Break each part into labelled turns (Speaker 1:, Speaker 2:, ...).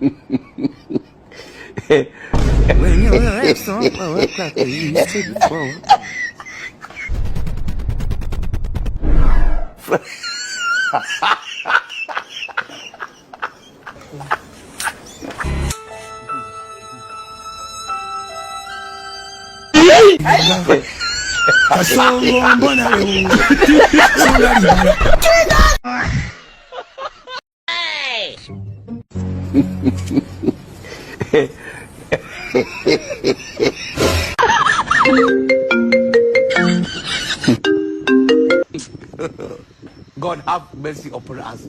Speaker 1: When your legs don't blow up like they used to before. God have mercy upon us.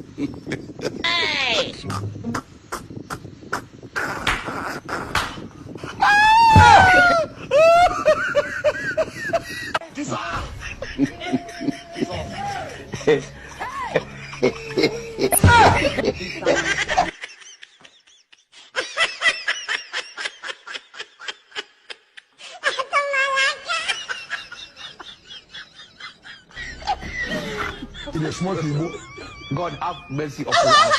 Speaker 1: God have mercy upon us.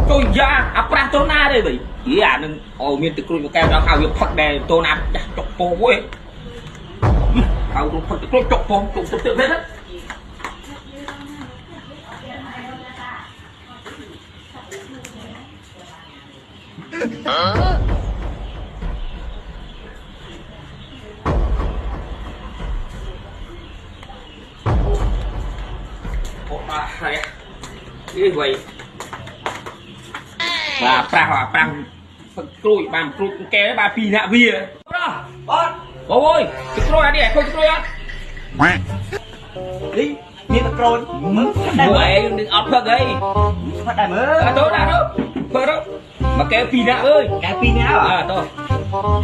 Speaker 2: Tôi ra à pra tôi na đây vậy ý à đừng miền từ kêu kêu ra khao việc phật đè tôi na chọc po vui khao tôi phật tôi chọc po tôi tự biết đấy này như vậy và prang cùi bàn cùi kéo bà pì nạ vía đó ôi cái cùi đi không cùi á đi như cái cùi vậy đừng ấp thật đấy phát đại mới tốt đã đâu thôi đó mà kéo pì nạ ơi kéo pì nạ à thôi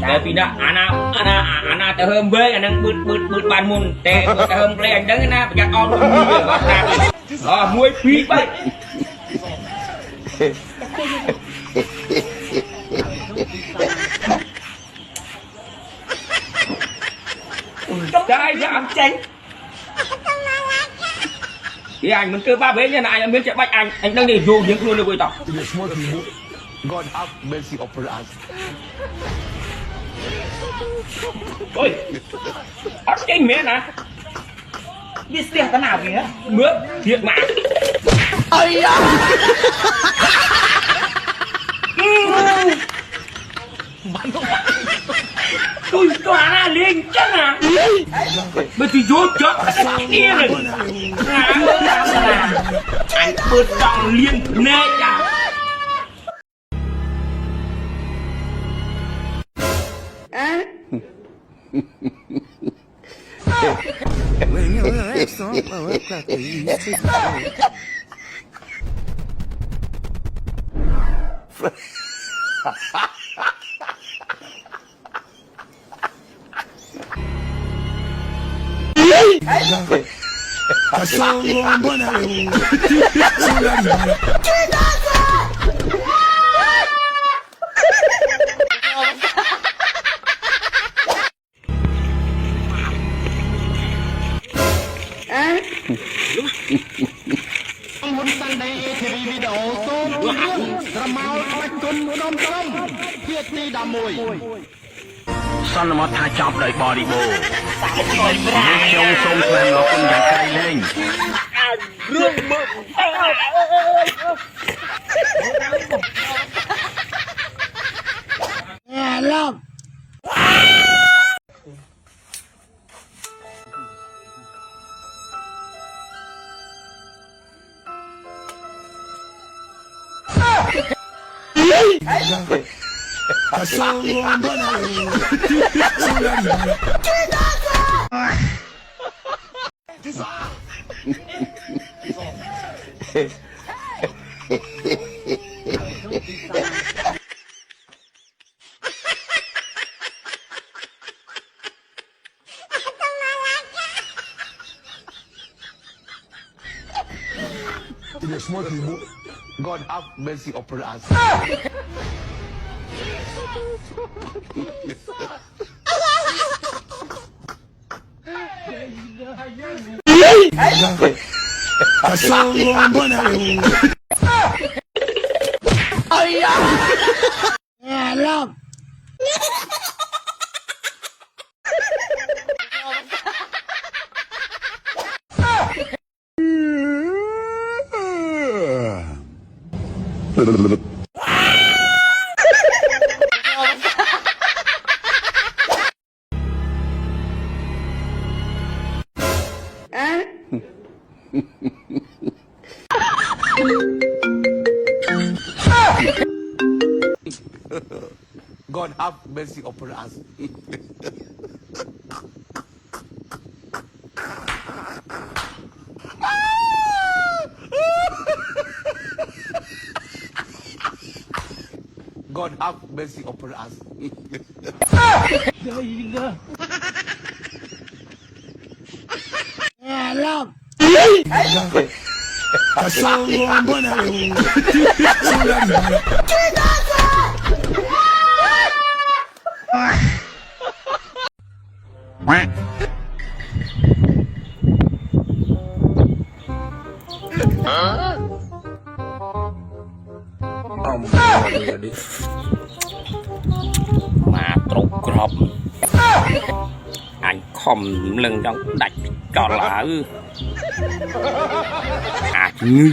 Speaker 2: kéo pì nạ ana từ hôm bê anh đang bứt bàn môn tè từ hôm bê anh đang na phải om muối phi bay cái anh tránh thì anh mình cứ ba bế như này anh muốn chạy bách anh đang để dù những luôn được với tao
Speaker 1: God have mercy upon us.
Speaker 2: ôi bắt cái mẹ nè biết tiền cái nào kìa mướp thiệt mà ơi da tôi là liền chân à bởi vì vô chớp cái kia rồi anh bớt trọng liền nè chả
Speaker 1: When your legs don't blow up like they used to before.
Speaker 3: Muốn sang đây thì video tôm ra mau bạch tuần của đông tâm thiết đi đàm mùi săn mà thả chọc đợi bò đi bồ trong sông thuyền nó cũng nhảy cây lên nghe lắm God have mercy upon us. God have mercy upon us. God have mercy upon us.
Speaker 2: mà trục crop anh không lưng trong đạch cho lỡ à ngư